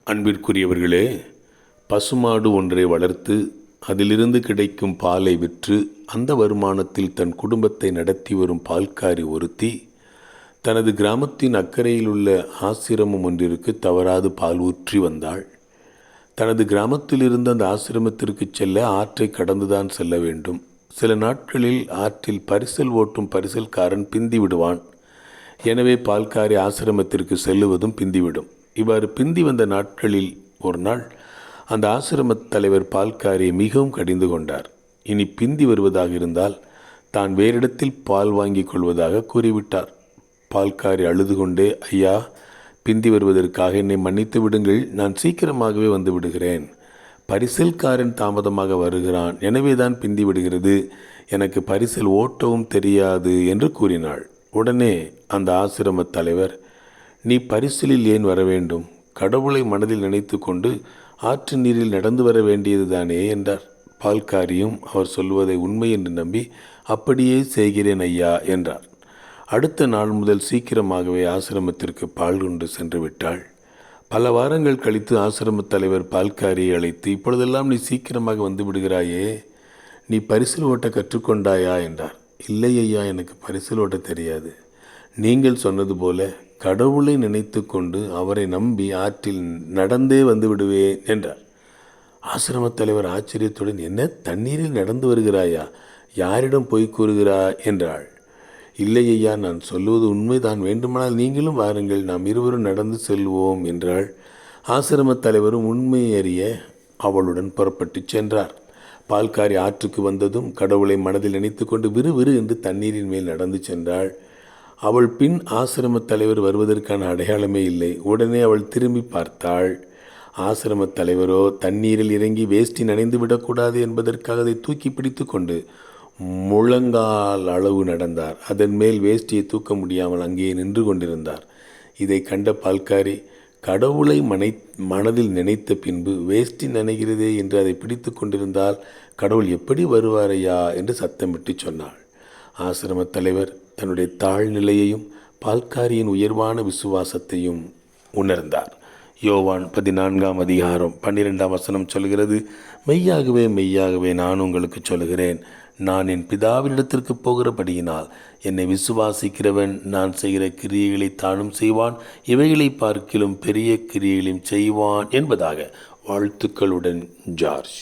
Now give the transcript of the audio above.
அன்பிற்குரியவர்களே, பசுமாடு ஒன்றை வளர்த்து அதிலிருந்து கிடைக்கும் பாலை விற்று அந்த வருமானத்தில் தன் குடும்பத்தை நடத்தி வரும் பால்காரி ஒருத்தி தனது கிராமத்தின் அக்கறையில் உள்ள ஆசிரமம் ஒன்றிற்கு தவறாது பால் ஊற்றி வந்தாள். தனது கிராமத்தில் இருந்த அந்த ஆசிரமத்திற்கு செல்ல ஆற்றை கடந்துதான் செல்ல வேண்டும். சில நாட்களில் ஆற்றில் பரிசல் ஓட்டும் பரிசல்காரன் பிந்தி விடுவான். எனவே பால்காரி ஆசிரமத்திற்கு செல்லுவதும் பிந்திவிடும். இவ்வாறு பிந்தி வந்த நாட்களில் ஒரு நாள் அந்த ஆசிரமத் தலைவர் பால்காரியை மிகவும் கடிந்து கொண்டார். இனி பிந்தி வருவதாக இருந்தால் தான் வேறிடத்தில் பால் வாங்கி கொள்வதாக கூறிவிட்டார். பால்காரி அழுது கொண்டே, ஐயா, பிந்தி வருவதற்காக என்னை மன்னித்து விடுங்கள், நான் சீக்கிரமாகவே வந்து விடுகிறேன். பரிசல்காரன் தாமதமாக வருகிறான், எனவே தான் பிந்தி விடுகிறது. எனக்கு பரிசல் ஓட்டவும் தெரியாது என்று கூறினாள். உடனே அந்த ஆசிரமத் தலைவர், நீ பரிசலில் ஏன் வர வேண்டும்? கடவுளை மனதில் நினைத்து கொண்டு ஆற்று நீரில் நடந்து வர வேண்டியதுதானே என்றார். பால்காரியும் அவர் சொல்வதை உண்மை என்று நம்பி, அப்படியே செய்கிறேன் ஐயா என்றார். அடுத்த நாள் முதல் சீக்கிரமாகவே ஆசிரமத்திற்கு பால் கொண்டு சென்று விட்டாள். பல வாரங்கள் கழித்து ஆசிரமத் தலைவர் பால்காரியை அழைத்து, இப்பொழுதெல்லாம் நீ சீக்கிரமாக வந்து விடுகிறாயே, நீ பரிசல் ஓட்ட கற்றுக்கொண்டாயா என்றார். இல்லை ஐயா, எனக்கு பரிசல் ஓட்ட தெரியாது. நீங்கள் சொன்னது போல கடவுளை நினைத்து கொண்டு அவரை நம்பி ஆற்றில் நடந்தே வந்து விடுவேன் என்றார். ஆசிரமத் தலைவர் ஆச்சரியத்துடன், என்ன, தண்ணீரில் நடந்து வருகிறாயா? யாரிடம் போய் கூறுகிறாய் என்றாள். இல்லை ஐயா, நான் சொல்லுவது உண்மைதான், வேண்டுமானால் நீங்களும் வாருங்கள், நாம் இருவரும் நடந்து செல்வோம் என்றாள். ஆசிரமத் தலைவரும் உண்மையை அறிய அவளுடன் புறப்பட்டு சென்றார். பால்காரி ஆற்றுக்கு வந்ததும் கடவுளை மனதில் நினைத்து கொண்டு விறுவிறு என்று தண்ணீரின் மேல் நடந்து சென்றாள். அவள் பின் ஆசிரமத் தலைவர் வருவதற்கான அடையாளமே இல்லை. உடனே அவள் திரும்பி பார்த்தாள். ஆசிரமத் தலைவரோ தண்ணீரில் இறங்கி வேஷ்டி நனைந்து விடக்கூடாது என்பதற்காக அதை தூக்கி பிடித்து கொண்டு முழங்கால் அளவு நடந்தார். அதன் மேல் வேஷ்டியை தூக்க முடியாமல் அங்கேயே நின்று கொண்டிருந்தார். இதை கண்ட பால்காரி, கடவுளை மனதில் நினைத்த பின்பு வேஷ்டி நனைகிறதே என்று அதை பிடித்து கொண்டிருந்தால் கடவுள் எப்படி வருவாரையா என்று சத்தமிட்டு சொன்னாள். ஆசிரமத் தலைவர் தன்னுடைய தாழ்நிலையையும் பால்காரியின் உயர்வான விசுவாசத்தையும் உணர்ந்தார். யோவான் 14ஆம் அதிகாரம் 12ஆம் வசனம் சொல்கிறது, மெய்யாகவே மெய்யாகவே நான் உங்களுக்கு சொல்கிறேன், நான் என் பிதாவினிடத்திற்கு போகிறபடியினால் என்னை விசுவாசிக்கிறவன் நான் செய்கிற கிரியைகளை தானும் செய்வான், இவைகளை பார்க்கிலும் பெரிய கிரியைகளையும் செய்வான் என்பதாக. வாழ்த்துக்களுடன், ஜார்ஜ்.